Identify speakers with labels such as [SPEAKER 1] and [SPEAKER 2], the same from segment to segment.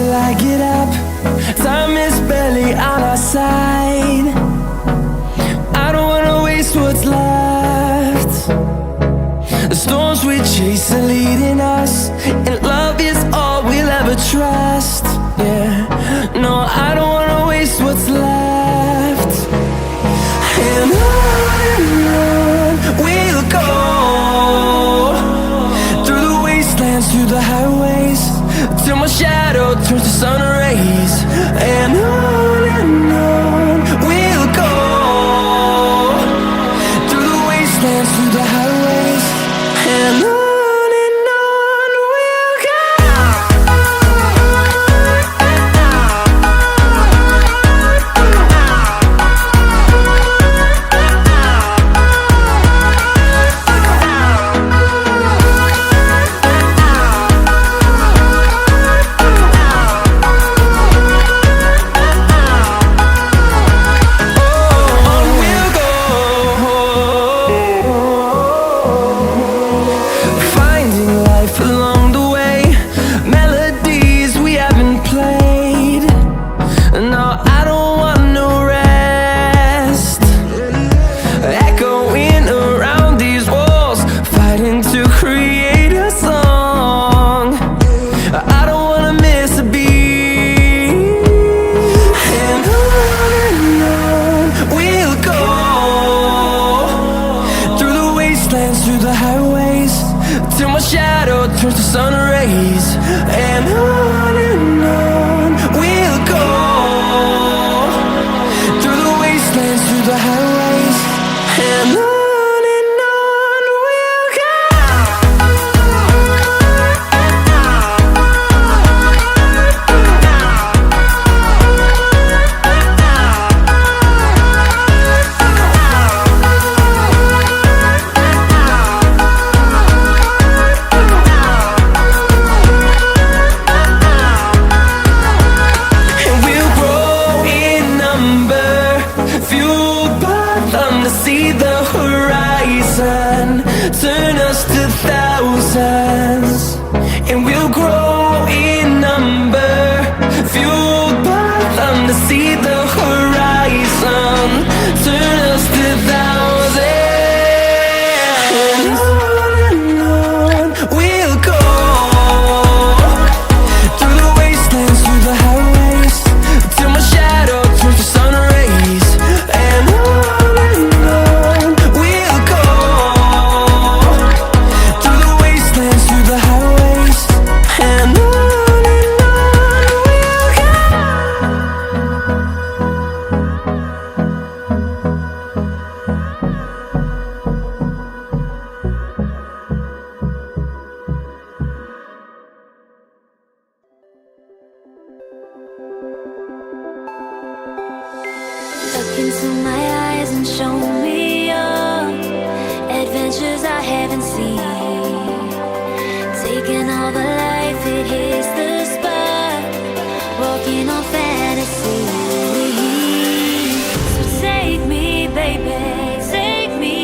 [SPEAKER 1] will I get up? Time is barely on our side. I don't wanna waste what's left. The storms we chase are leading us, and love is all we'll ever trust. Yeah, no, I don't wanna waste what's left. And on we'll go, through the wastelands, through the highways, till my shadow turns to sun rays. And on we'll go, through the wastelands, through the highways, and on we'll go. Through the highways, till my shadow turns to sun rays. And on we'll go, through the wastelands, through the highways, and on we'll go. See the horizon turn us to thousands, and we'll grow in number, fueled by them to see the horizon turn us to thousands. And on we'll go, through the wastelands, through the highways, till my shadow turns to sun rays. And
[SPEAKER 2] look into my eyes and show me your adventures I haven't seen. Taking all the life, it hits the spot, walking on fantasy. So take me, baby, take me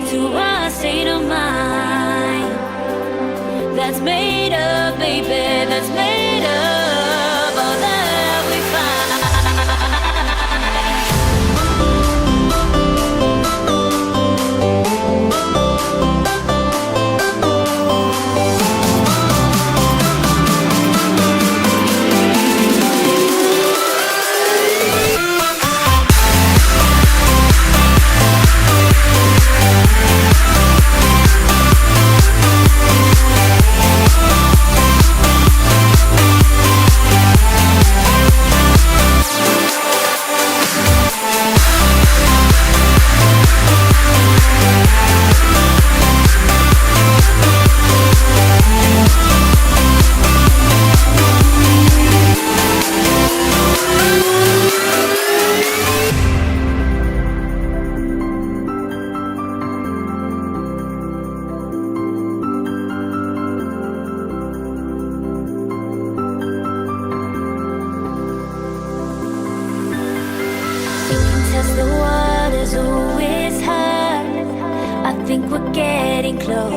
[SPEAKER 2] to a state of mind that's made up, baby, that's made up all that we find. The waters, oh, it's hot. I think we're getting close.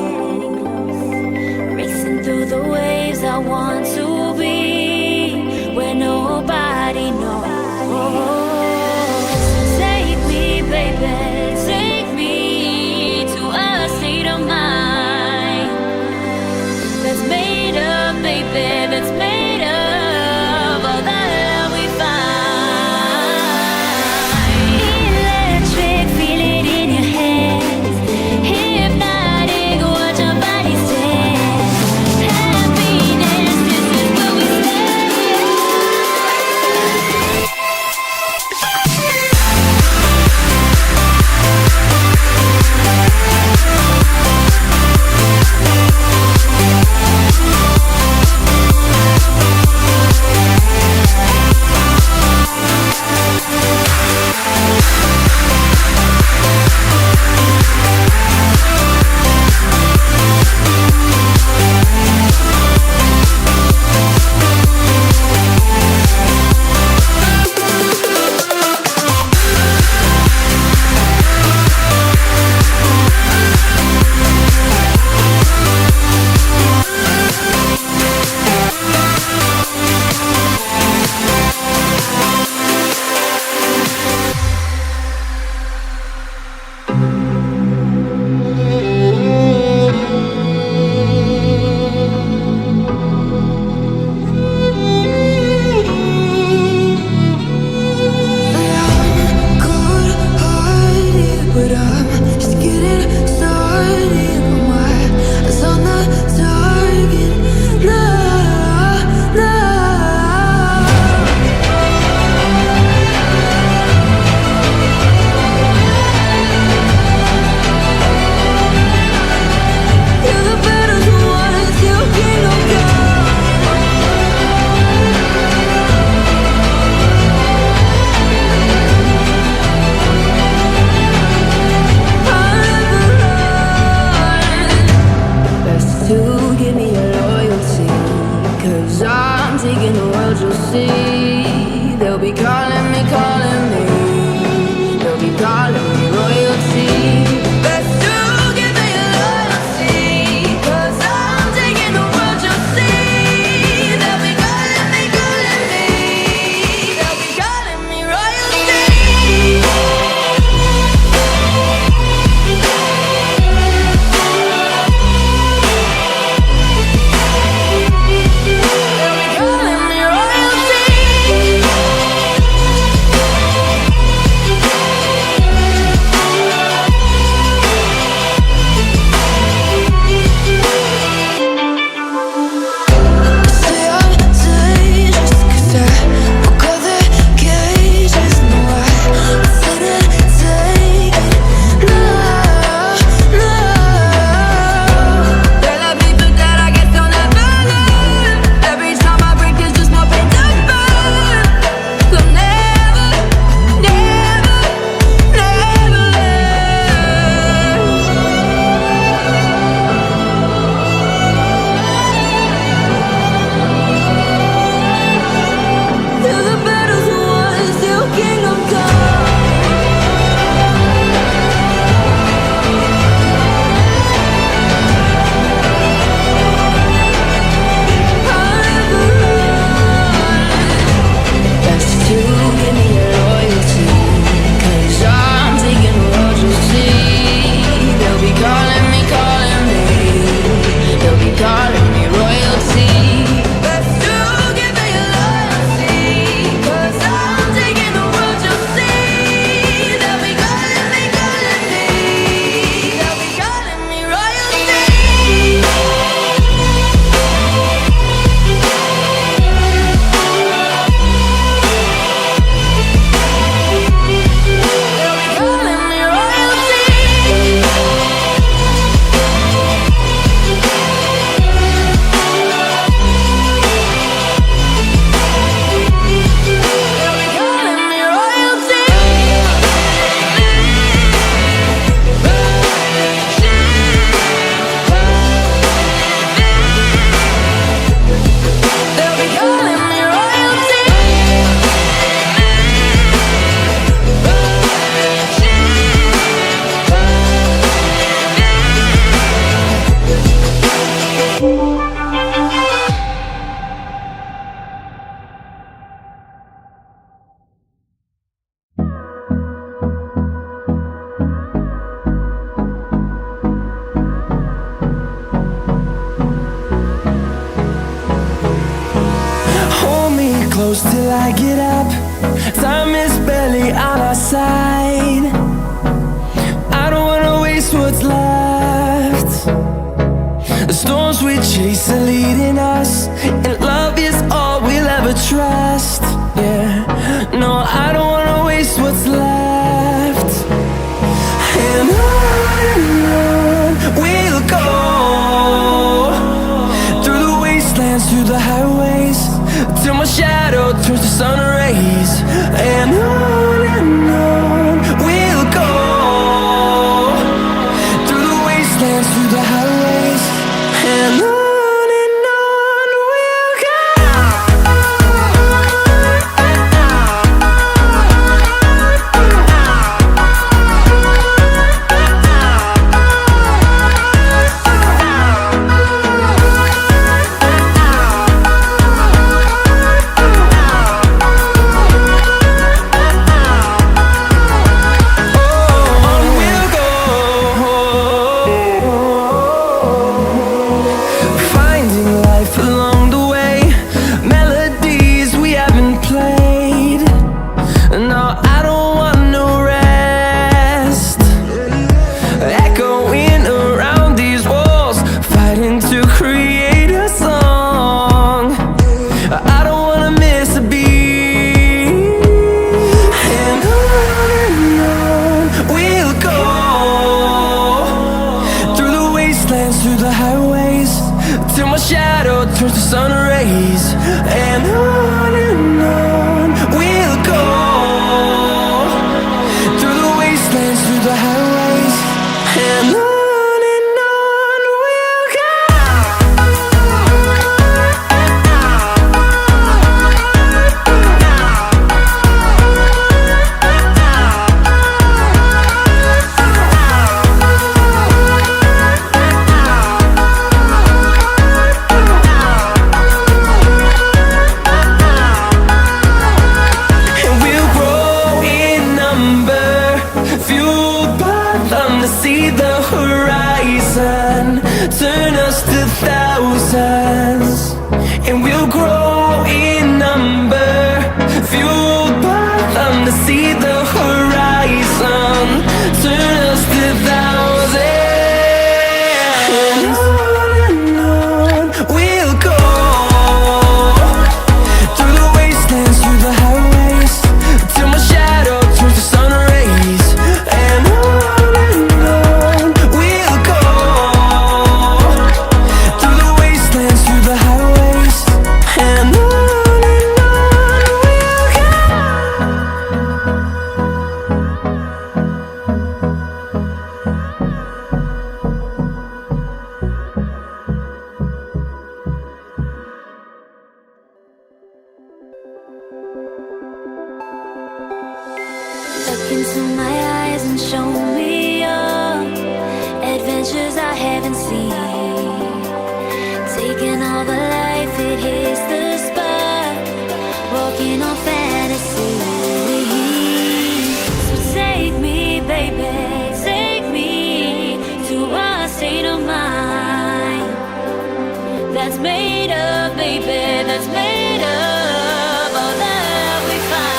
[SPEAKER 2] Racing through the waves, I want to be calling me, calling me. They'll be calling me royalty. Best to give me loyalty, 'cause I'm taking the world, you'll see. They'll be calling me, calling me. They'll be calling me royalty.
[SPEAKER 1] Close till I get up. Time is barely on our side. I don't wanna waste what's left. The storms we chase are leading us, and love is all we'll ever trust. Yeah, no, I don't wanna waste what's left. And on we'll go, through the wastelands, through the highways, till my shadow turns to sun rays. And on we'll go, through the wastelands, through the highways, and on we'll go. see the horizon, turn us to thousands, and we'll grow in number, fueled by them to see the horizon, turn us to thousands, and on we'll go, through the wastelands, through the highways, till my shadow turns to sun rays, and on we'll go, through the wastelands, through the highways, and on we'll go.
[SPEAKER 2] Look into my eyes and show me your adventures I haven't seen. Taking all the life, it hits the spot. Walking on fantasy. So take me, baby, take me to a state of mind that's made of, baby, that's made of all that we find.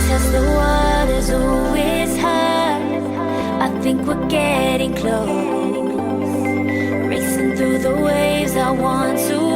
[SPEAKER 2] Test the waters, oh, it's hot. I think we're getting close. Racing through the waves, I want to